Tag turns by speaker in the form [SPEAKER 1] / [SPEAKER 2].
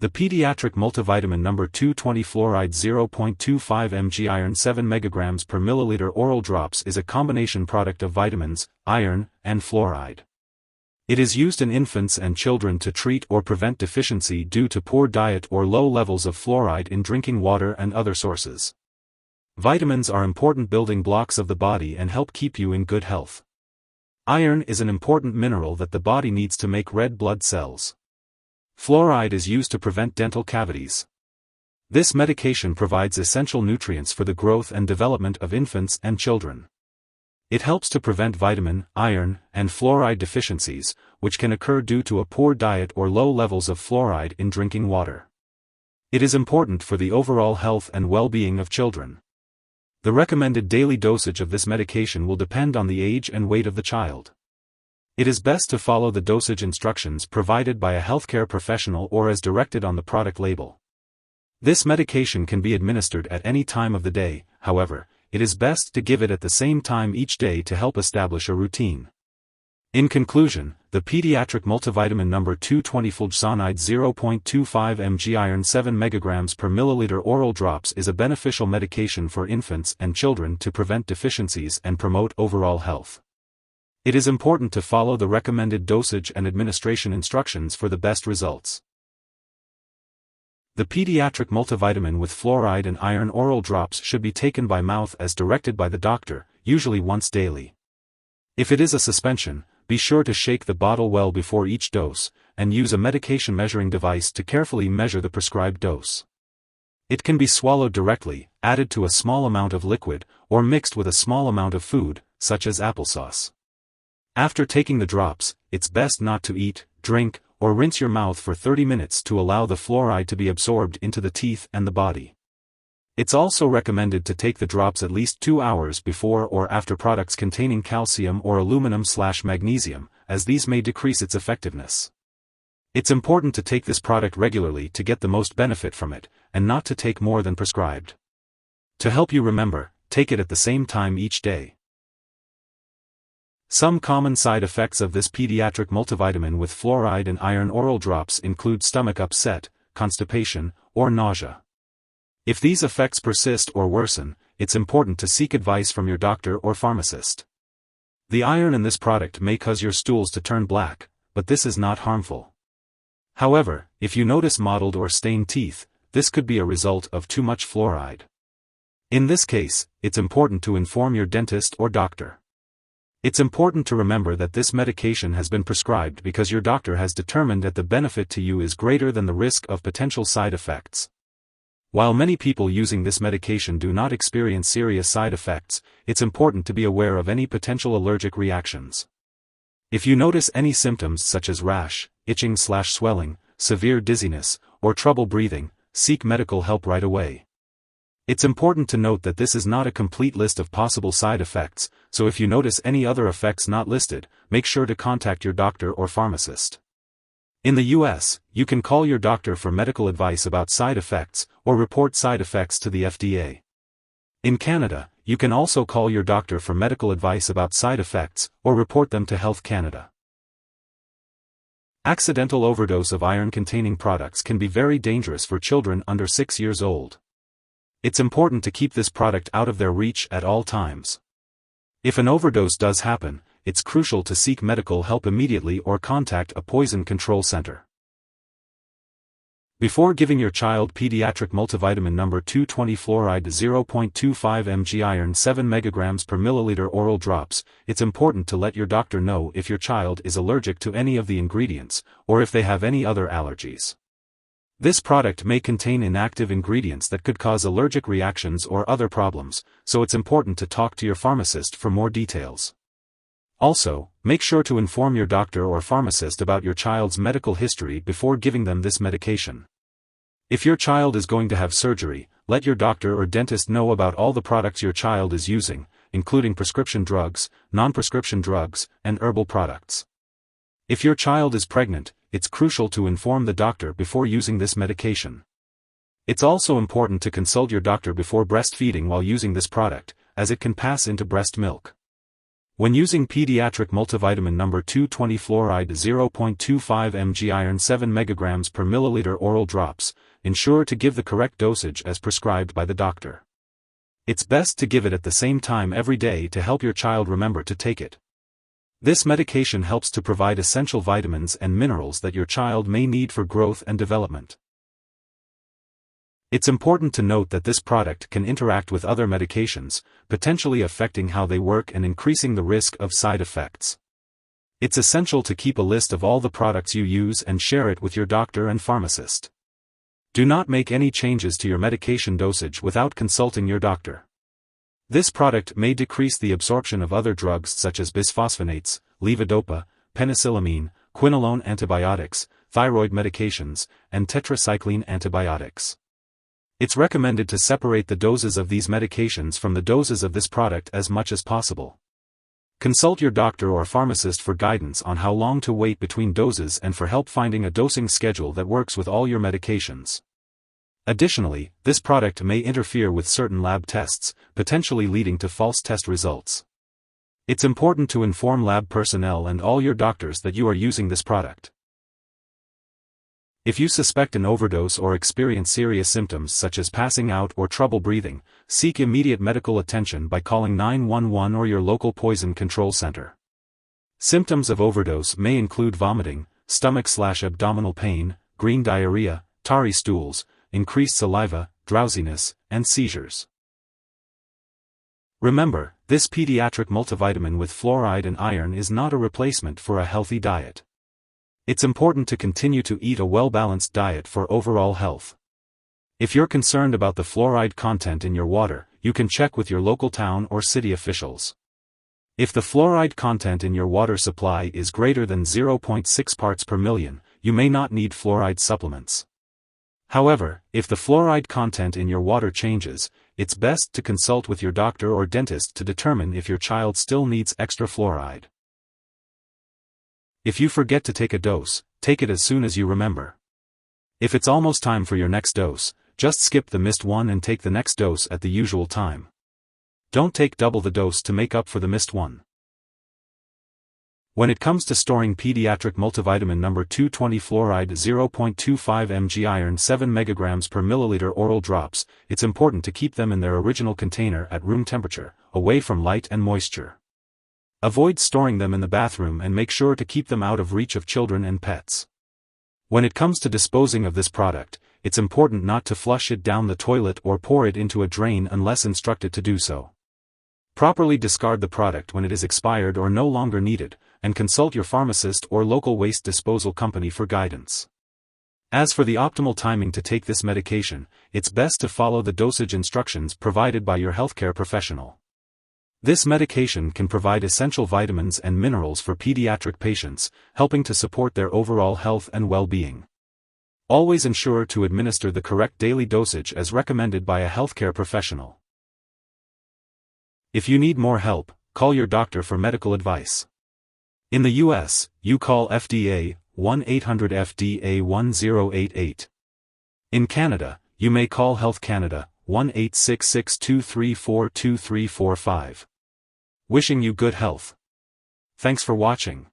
[SPEAKER 1] The Pediatric Multivitamin No.220-Fluoride 0.25 mg iron 7 mg per milliliter oral drops is a combination product of vitamins, iron, and fluoride. It is used in infants and children to treat or prevent deficiency due to poor diet or low levels of fluoride in drinking water and other sources. Vitamins are important building blocks of the body and help keep you in good health. Iron is an important mineral that the body needs to make red blood cells. Fluoride is used to prevent dental cavities. This medication provides essential nutrients for the growth and development of infants and children. It helps to prevent vitamin, iron, and fluoride deficiencies, which can occur due to a poor diet or low levels of fluoride in drinking water. It is important for the overall health and well-being of children. The recommended daily dosage of this medication will depend on the age and weight of the child. It is best to follow the dosage instructions provided by a healthcare professional or as directed on the product label. This medication can be administered at any time of the day, however, it is best to give it at the same time each day to help establish a routine. In conclusion, the Pediatric Multivitamin No.220-Fluoride 0.25 mg iron 7 mg per milliliter oral drops is a beneficial medication for infants and children to prevent deficiencies and promote overall health. It is important to follow the recommended dosage and administration instructions for the best results. The pediatric multivitamin with fluoride and iron oral drops should be taken by mouth as directed by the doctor, usually once daily. If it is a suspension, be sure to shake the bottle well before each dose, and use a medication measuring device to carefully measure the prescribed dose. It can be swallowed directly, added to a small amount of liquid, or mixed with a small amount of food, such as applesauce. After taking the drops, it's best not to eat, drink, or rinse your mouth for 30 minutes to allow the fluoride to be absorbed into the teeth and the body. It's also recommended to take the drops at least 2 hours before or after products containing calcium or aluminum/magnesium, as these may decrease its effectiveness. It's important to take this product regularly to get the most benefit from it, and not to take more than prescribed. To help you remember, take it at the same time each day. Some common side effects of this pediatric multivitamin with fluoride and iron oral drops include stomach upset, constipation, or nausea. If these effects persist or worsen, it's important to seek advice from your doctor or pharmacist. The iron in this product may cause your stools to turn black, but this is not harmful. However, if you notice mottled or stained teeth, this could be a result of too much fluoride. In this case, it's important to inform your dentist or doctor. It's important to remember that this medication has been prescribed because your doctor has determined that the benefit to you is greater than the risk of potential side effects. While many people using this medication do not experience serious side effects, it's important to be aware of any potential allergic reactions. If you notice any symptoms such as rash, itching/swelling, severe dizziness, or trouble breathing, seek medical help right away. It's important to note that this is not a complete list of possible side effects, so if you notice any other effects not listed, make sure to contact your doctor or pharmacist. In the US, you can call your doctor for medical advice about side effects, or report side effects to the FDA. In Canada, you can also call your doctor for medical advice about side effects, or report them to Health Canada. Accidental overdose of iron-containing products can be very dangerous for children under 6 years old. It's important to keep this product out of their reach at all times. If an overdose does happen, it's crucial to seek medical help immediately or contact a poison control center. Before giving your child pediatric multivitamin No.220-Fluoride 0.25 mg iron 7 mg per milliliter oral drops, it's important to let your doctor know if your child is allergic to any of the ingredients, or if they have any other allergies. This product may contain inactive ingredients that could cause allergic reactions or other problems, so it's important to talk to your pharmacist for more details. Also, make sure to inform your doctor or pharmacist about your child's medical history before giving them this medication. If your child is going to have surgery, let your doctor or dentist know about all the products your child is using, including prescription drugs, non-prescription drugs, and herbal products. If your child is pregnant, it's crucial to inform the doctor before using this medication. It's also important to consult your doctor before breastfeeding while using this product, as it can pass into breast milk. When using Pediatric Multivitamin No.220-Fluoride 0.25 mg iron 7 mg per milliliter oral drops, ensure to give the correct dosage as prescribed by the doctor. It's best to give it at the same time every day to help your child remember to take it. This medication helps to provide essential vitamins and minerals that your child may need for growth and development. It's important to note that this product can interact with other medications, potentially affecting how they work and increasing the risk of side effects. It's essential to keep a list of all the products you use and share it with your doctor and pharmacist. Do not make any changes to your medication dosage without consulting your doctor. This product may decrease the absorption of other drugs such as bisphosphonates, levodopa, penicillamine, quinolone antibiotics, thyroid medications, and tetracycline antibiotics. It's recommended to separate the doses of these medications from the doses of this product as much as possible. Consult your doctor or pharmacist for guidance on how long to wait between doses and for help finding a dosing schedule that works with all your medications. Additionally, this product may interfere with certain lab tests, potentially leading to false test results. It's important to inform lab personnel and all your doctors that you are using this product. If you suspect an overdose or experience serious symptoms such as passing out or trouble breathing, seek immediate medical attention by calling 911 or your local poison control center. Symptoms of overdose may include vomiting, stomach/abdominal pain, green diarrhea, tarry stools, increased saliva, drowsiness, and seizures. Remember, this pediatric multivitamin with fluoride and iron is not a replacement for a healthy diet. It's important to continue to eat a well-balanced diet for overall health. If you're concerned about the fluoride content in your water, you can check with your local town or city officials. If the fluoride content in your water supply is greater than 0.6 parts per million, you may not need fluoride supplements. However, if the fluoride content in your water changes, it's best to consult with your doctor or dentist to determine if your child still needs extra fluoride. If you forget to take a dose, take it as soon as you remember. If it's almost time for your next dose, just skip the missed one and take the next dose at the usual time. Don't take double the dose to make up for the missed one. When it comes to storing pediatric multivitamin No.220-Fluoride 0.25 mg iron 7 mg per milliliter oral drops, it's important to keep them in their original container at room temperature, away from light and moisture. Avoid storing them in the bathroom and make sure to keep them out of reach of children and pets. When it comes to disposing of this product, it's important not to flush it down the toilet or pour it into a drain unless instructed to do so. Properly discard the product when it is expired or no longer needed, and consult your pharmacist or local waste disposal company for guidance. As for the optimal timing to take this medication, it's best to follow the dosage instructions provided by your healthcare professional. This medication can provide essential vitamins and minerals for pediatric patients, helping to support their overall health and well-being. Always ensure to administer the correct daily dosage as recommended by a healthcare professional. If you need more help, call your doctor for medical advice. In the US, you call FDA 1-800-FDA-1088. In Canada, you may call Health Canada 1-866-234-2345. Wishing you good health. Thanks for watching.